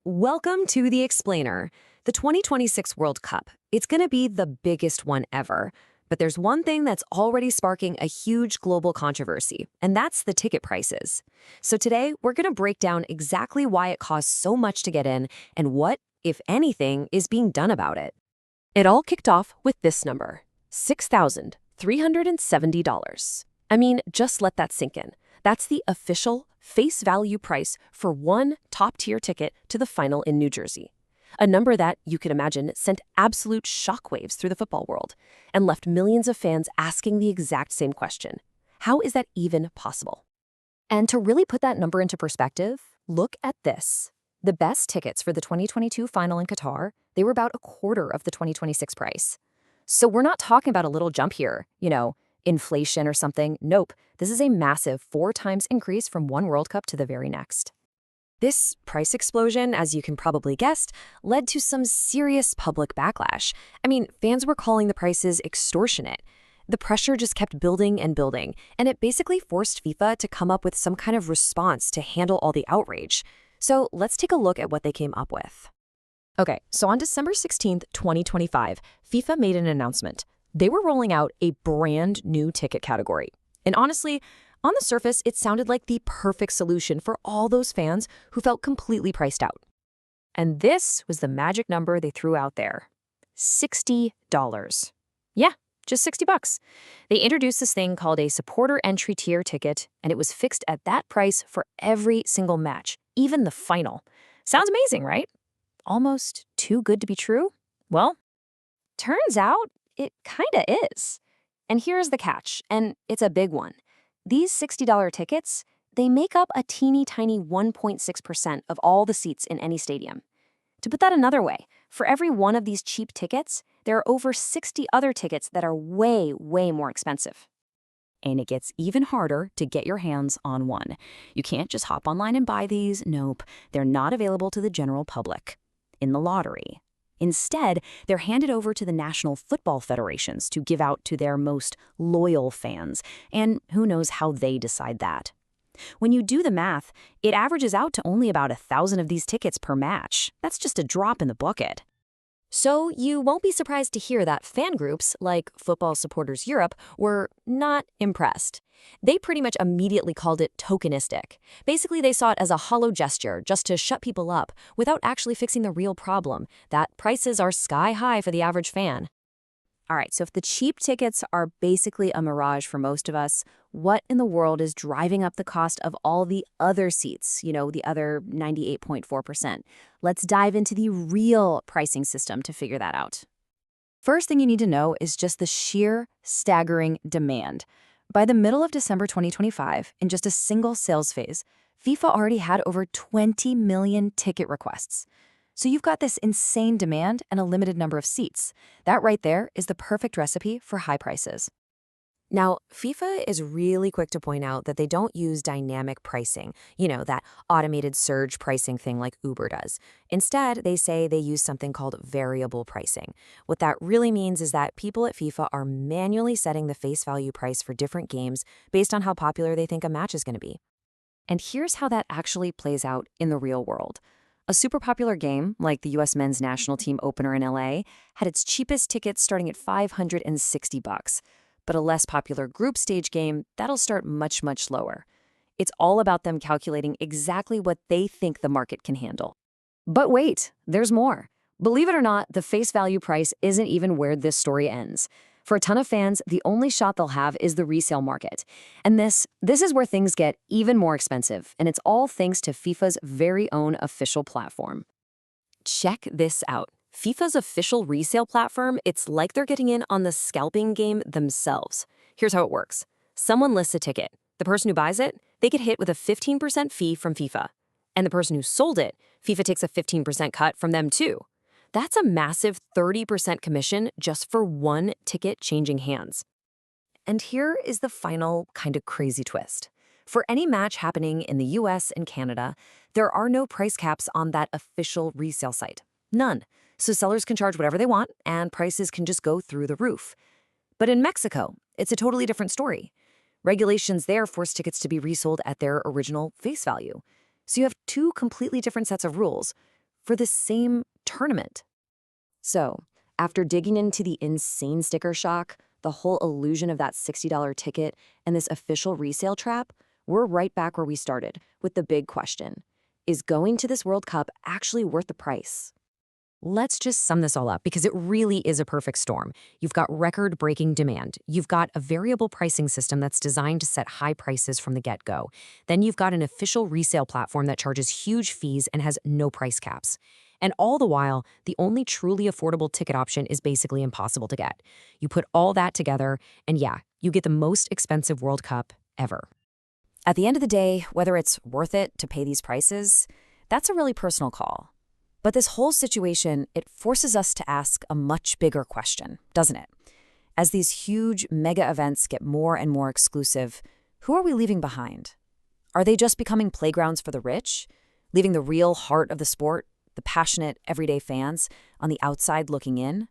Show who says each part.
Speaker 1: Welcome to The Explainer. The 2026 World Cup. It's going to be the biggest one ever. But there's one thing that's already sparking a huge global controversy, and that's the ticket prices. So today, we're going to break down exactly why it costs so much to get in and what, if anything, is being done about it. It all kicked off with this number, $6,370. I mean, just let that sink in. That's the official face value price for one top-tier ticket to the final in New Jersey. A number that, you can imagine, sent absolute shockwaves through the football world and left millions of fans asking the exact same question. How is that even possible? And to really put that number into perspective, look at this. The best tickets for the 2022 final in Qatar, they were about a quarter of the 2026 price. So we're not talking about a little jump here, inflation or something. Nope, this is a massive 4 times increase from one World Cup to the very next. This price explosion, as you can probably guess, led to some serious public backlash. I mean, fans were calling the prices extortionate. The pressure just kept building and building, and it basically forced FIFA to come up with some kind of response to handle all the outrage. So let's take a look at what they came up with. Okay, so on December 16th, 2025, FIFA made an announcement. They were rolling out a brand new ticket category. And honestly, on the surface, it sounded like the perfect solution for all those fans who felt completely priced out. And this was the magic number they threw out there. $60. Yeah, just $60. They introduced this thing called a supporter entry tier ticket, and it was fixed at that price for every single match, even the final. Sounds amazing, right? Almost too good to be true? Well, turns out it kinda is. And here's the catch, and it's a big one. These $60 tickets, they make up a teeny tiny 1.6% of all the seats in any stadium. To put that another way, for every one of these cheap tickets, there are over 60 other tickets that are way, way more expensive. And it gets even harder to get your hands on one. You can't just hop online and buy these. Nope, they're not available to the general public in the lottery. Instead, they're handed over to the national football federations to give out to their most loyal fans, and who knows how they decide that. When you do the math, it averages out to only about 1,000 of these tickets per match. That's just a drop in the bucket. So you won't be surprised to hear that fan groups, like Football Supporters Europe, were not impressed. They pretty much immediately called it tokenistic. Basically, they saw it as a hollow gesture just to shut people up without actually fixing the real problem, that prices are sky high for the average fan. All right, so if the cheap tickets are basically a mirage for most of us, what in the world is driving up the cost of all the other seats, the other 98.4%? Let's dive into the real pricing system to figure that out. First thing you need to know is just the sheer staggering demand. By the middle of December 2025, in just a single sales phase, FIFA already had over 20 million ticket requests. So you've got this insane demand and a limited number of seats. That right there is the perfect recipe for high prices. Now, FIFA is really quick to point out that they don't use dynamic pricing, that automated surge pricing thing like Uber does. Instead, they say they use something called variable pricing. What that really means is that people at FIFA are manually setting the face value price for different games based on how popular they think a match is going to be. And here's how that actually plays out in the real world. A super popular game, like the US men's national team opener in LA, had its cheapest tickets starting at $560. But a less popular group stage game, that'll start much, much lower. It's all about them calculating exactly what they think the market can handle. But wait, there's more. Believe it or not, the face value price isn't even where this story ends. For a ton of fans, the only shot they'll have is the resale market. And this is where things get even more expensive, and it's all thanks to FIFA's very own official platform. Check this out. FIFA's official resale platform, it's like they're getting in on the scalping game themselves. Here's how it works. Someone lists a ticket. The person who buys it, they get hit with a 15% fee from FIFA. And the person who sold it, FIFA takes a 15% cut from them too. That's a massive 30% commission just for one ticket changing hands. And here is the final kind of crazy twist. For any match happening in the US and Canada, there are no price caps on that official resale site. None. So sellers can charge whatever they want, and prices can just go through the roof. But in Mexico, it's a totally different story. Regulations there force tickets to be resold at their original face value. So you have two completely different sets of rules. for the same tournament. So, after digging into the insane sticker shock, the whole illusion of that $60 ticket, and this official resale trap, we're right back where we started with the big question. Is going to this World Cup actually worth the price? Let's just sum this all up because it really is a perfect storm. You've got record-breaking demand. You've got a variable pricing system that's designed to set high prices from the get-go. Then you've got an official resale platform that charges huge fees and has no price caps. And all the while, the only truly affordable ticket option is basically impossible to get. You put all that together, and yeah, you get the most expensive World Cup ever. At the end of the day, whether it's worth it to pay these prices, that's a really personal call. But this whole situation, it forces us to ask a much bigger question, doesn't it? As these huge mega events get more and more exclusive, who are we leaving behind? Are they just becoming playgrounds for the rich, leaving the real heart of the sport, the passionate, everyday fans, on the outside looking in?